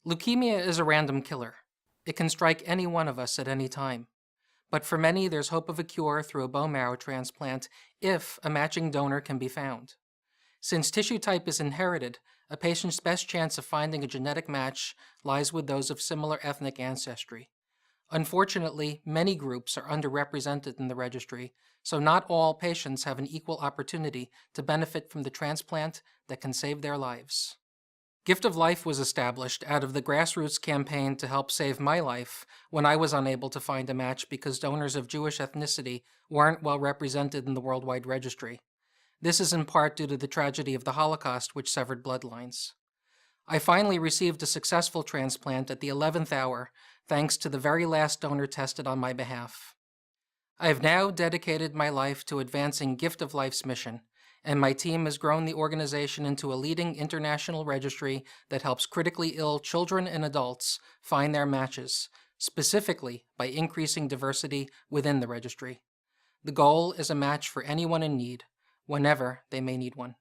Leukemia is a random killer. It can strike any one of us at any time. But for many, there's hope of a cure through a bone marrow transplant if a matching donor can be found. Since tissue type is inherited, a patient's best chance of finding a genetic match lies with those of similar ethnic ancestry. Unfortunately, many groups are underrepresented in the registry, so not all patients have an equal opportunity to benefit from the transplant that can save their lives. Gift of Life was established out of the grassroots campaign to help save my life when I was unable to find a match because donors of Jewish ethnicity weren't well represented in the worldwide registry. This is in part due to the tragedy of the Holocaust, which severed bloodlines. I finally received a successful transplant at the 11th hour, thanks to the very last donor tested on my behalf. I have now dedicated my life to advancing Gift of Life's mission, and my team has grown the organization into a leading international registry that helps critically ill children and adults find their matches, specifically by increasing diversity within the registry. The goal is a match for anyone in need, whenever they may need one.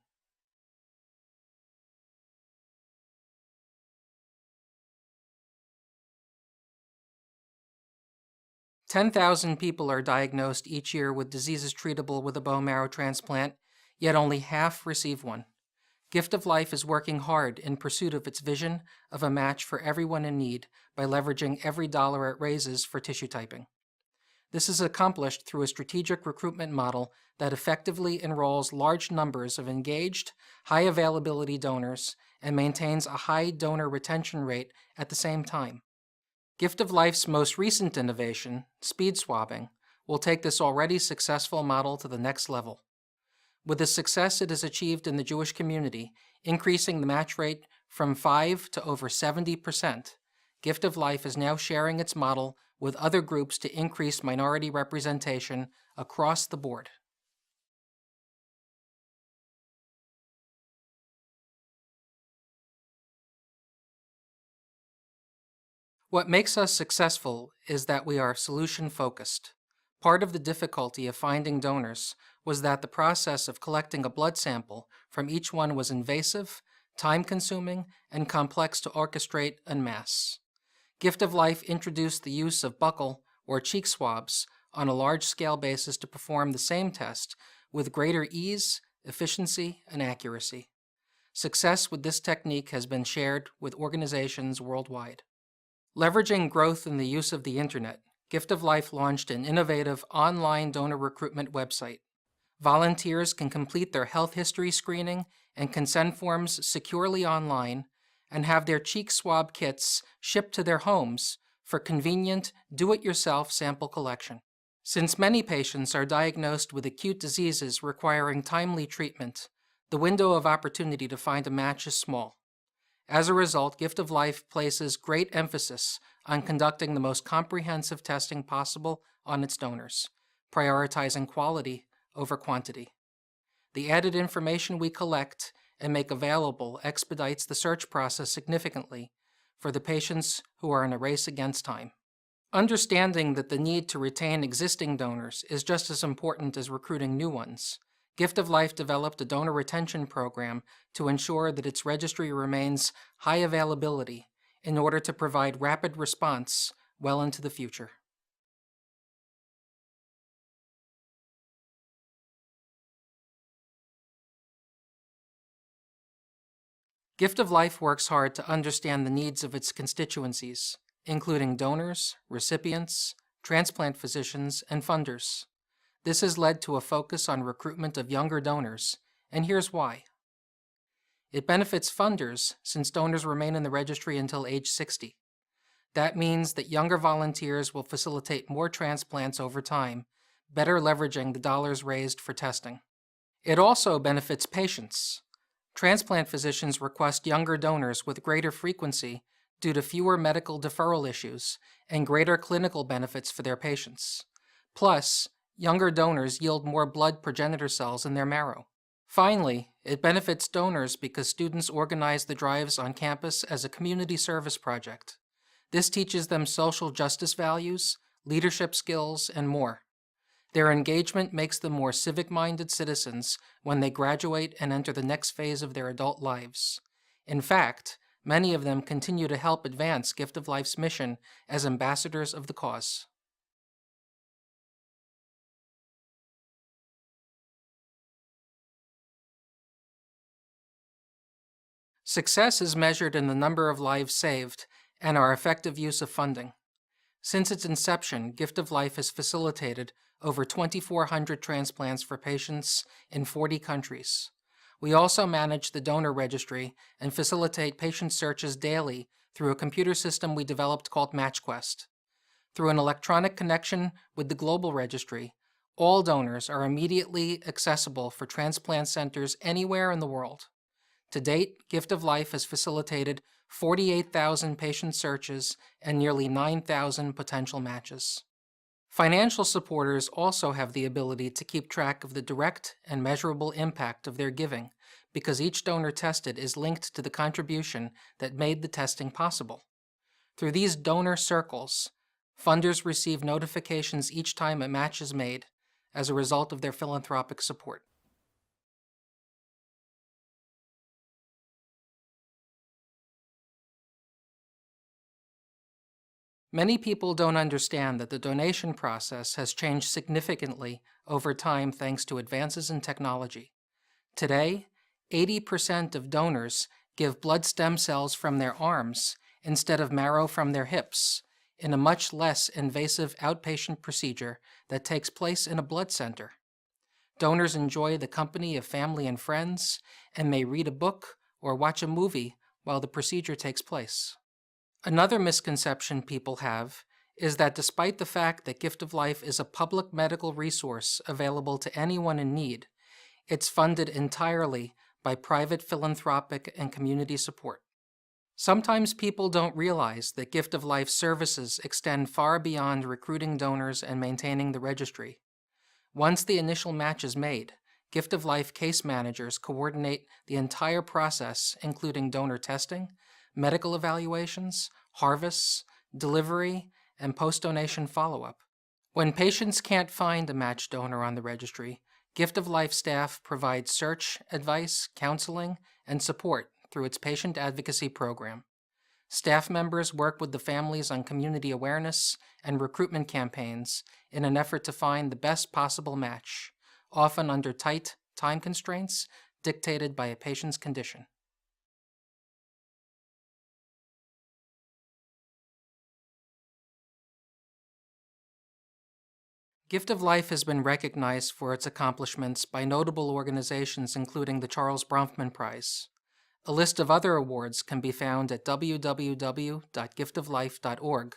"10,000 people are diagnosed each year with diseases treatable with a bone marrow transplant, yet only half receive one. Gift of Life is working hard in pursuit of its vision of a match for everyone in need by leveraging every dollar it raises for tissue typing. This is accomplished through a strategic recruitment model that effectively enrolls large numbers of engaged, high-availability donors and maintains a high donor retention rate at the same time. Gift of Life's most recent innovation, speed swabbing, will take this already successful model to the next level. With the success it has achieved in the Jewish community, increasing the match rate from 5 to over 70%, Gift of Life is now sharing its model with other groups to increase minority representation across the board. What makes us successful is that we are solution-focused. Part of the difficulty of finding donors was that the process of collecting a blood sample from each one was invasive, time-consuming, and complex to orchestrate en masse. Gift of Life introduced the use of buccal or cheek swabs on a large-scale basis to perform the same test with greater ease, efficiency, and accuracy. Success with this technique has been shared with organizations worldwide. Leveraging growth in the use of the internet, Gift of Life launched an innovative online donor recruitment website. Volunteers can complete their health history screening and consent forms securely online and have their cheek swab kits shipped to their homes for convenient, do-it-yourself sample collection. Since many patients are diagnosed with acute diseases requiring timely treatment, the window of opportunity to find a match is small. As a result, Gift of Life places great emphasis on conducting the most comprehensive testing possible on its donors, prioritizing quality over quantity. The added information we collect and make available expedites the search process significantly for the patients who are in a race against time. Understanding that the need to retain existing donors is just as important as recruiting new ones, Gift of Life developed a donor retention program to ensure that its registry remains high availability in order to provide rapid response well into the future. Gift of Life works hard to understand the needs of its constituencies, including donors, recipients, transplant physicians, and funders. This has led to a focus on recruitment of younger donors, and here's why. It benefits funders since donors remain in the registry until age 60. That means that younger volunteers will facilitate more transplants over time, better leveraging the dollars raised for testing. It also benefits patients. Transplant physicians request younger donors with greater frequency due to fewer medical deferral issues and greater clinical benefits for their patients. Plus, younger donors yield more blood progenitor cells in their marrow. Finally, it benefits donors because students organize the drives on campus as a community service project. This teaches them social justice values, leadership skills, and more. Their engagement makes them more civic-minded citizens when they graduate and enter the next phase of their adult lives. In fact, Many of them continue to help advance Gift of Life's mission as ambassadors of the cause. Success is measured in the number of lives saved and our effective use of funding. Since its inception, Gift of Life has facilitated over 2,400 transplants for patients in 40 countries. We also manage the donor registry and facilitate patient searches daily through a computer system we developed called MatchQuest. Through an electronic connection with the global registry, all donors are immediately accessible for transplant centers anywhere in the world. To date, Gift of Life has facilitated 48,000 patient searches and nearly 9,000 potential matches. Financial supporters also have the ability to keep track of the direct and measurable impact of their giving because each donor tested is linked to the contribution that made the testing possible. Through these donor circles, funders receive notifications each time a match is made as a result of their philanthropic support. Many people don't understand that the donation process has changed significantly over time thanks to advances in technology. Today, 80% of donors give blood stem cells from their arms instead of marrow from their hips in a much less invasive outpatient procedure that takes place in a blood center. Donors enjoy the company of family and friends and may read a book or watch a movie while the procedure takes place. Another misconception people have is that despite the fact that Gift of Life is a public medical resource available to anyone in need, it's funded entirely by private philanthropic and community support. Sometimes people don't realize that Gift of Life services extend far beyond recruiting donors and maintaining the registry. Once the initial match is made, Gift of Life case managers coordinate the entire process, including donor testing, medical evaluations, harvests, delivery, and post-donation follow-up. When patients can't find a match donor on the registry, Gift of Life staff provides search, advice, counseling, and support through its patient advocacy program. Staff members work with the families on community awareness and recruitment campaigns in an effort to find the best possible match, often under tight time constraints dictated by a patient's condition. Gift of Life has been recognized for its accomplishments by notable organizations including the Charles Bronfman Prize. A list of other awards can be found at www.giftoflife.org.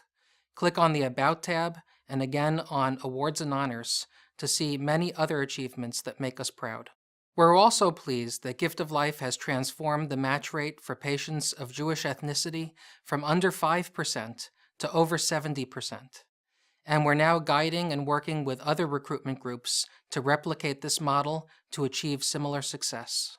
Click on the About tab and again on Awards and Honors to see many other achievements that make us proud. We're also pleased that Gift of Life has transformed the match rate for patients of Jewish ethnicity from under 5% to over 70%. And we're now guiding and working with other recruitment groups to replicate this model to achieve similar success.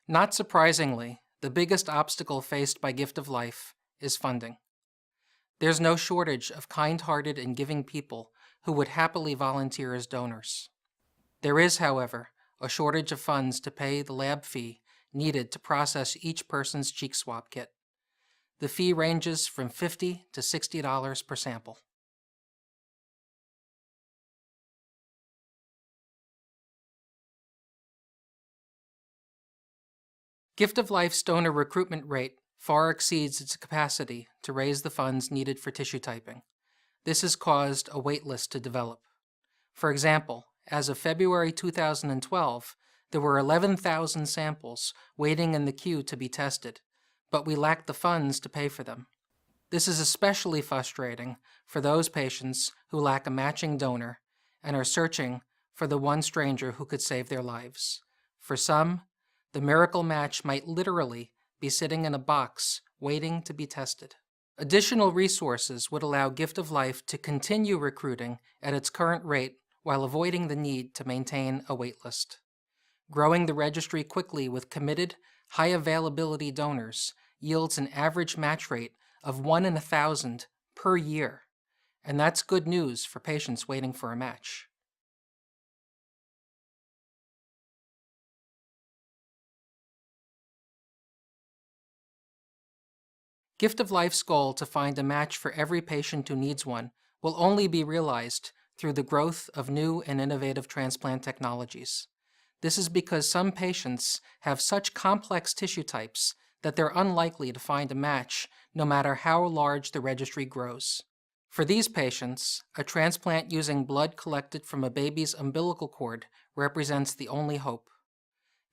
Not surprisingly, the biggest obstacle faced by Gift of Life is funding. There's no shortage of kind-hearted and giving people who would happily volunteer as donors. There is, however, a shortage of funds to pay the lab fee needed to process each person's cheek swab kit. The fee ranges from $50 to $60 per sample. Gift of Life's donor recruitment rate far exceeds its capacity to raise the funds needed for tissue typing. This has caused a wait list to develop. For example, as of February 2012, there were 11,000 samples waiting in the queue to be tested, but we lacked the funds to pay for them. This is especially frustrating for those patients who lack a matching donor and are searching for the one stranger who could save their lives. For some, the miracle match might literally be sitting in a box waiting to be tested. Additional resources would allow Gift of Life to continue recruiting at its current rate while avoiding the need to maintain a wait list. Growing the registry quickly with committed, high-availability donors yields an average match rate of 1 in 1,000 per year, and that's good news for patients waiting for a match. Gift of Life's goal to find a match for every patient who needs one will only be realized through the growth of new and innovative transplant technologies. This is because some patients have such complex tissue types that they're unlikely to find a match no matter how large the registry grows. For these patients, a transplant using blood collected from a baby's umbilical cord represents the only hope.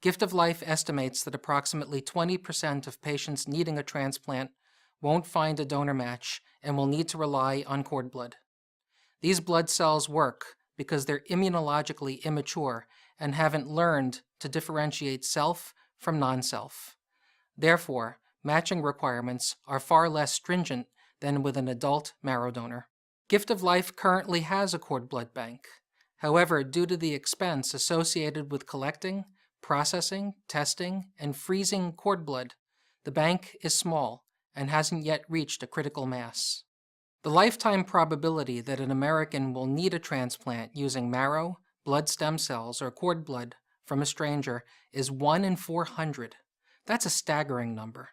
Gift of Life estimates that approximately 20% of patients needing a transplant won't find a donor match and will need to rely on cord blood. These blood cells work because they're immunologically immature and haven't learned to differentiate self from non-self. Therefore, matching requirements are far less stringent than with an adult marrow donor. Gift of Life currently has a cord blood bank. However, due to the expense associated with collecting, processing, testing, and freezing cord blood, the bank is small and hasn't yet reached a critical mass. The lifetime probability that an American will need a transplant using marrow, blood stem cells, or cord blood from a stranger is 1 in 400. That's a staggering number.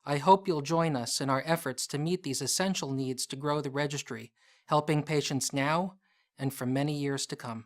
I hope you'll join us in our efforts to meet these essential needs to grow the registry, helping patients now and for many years to come.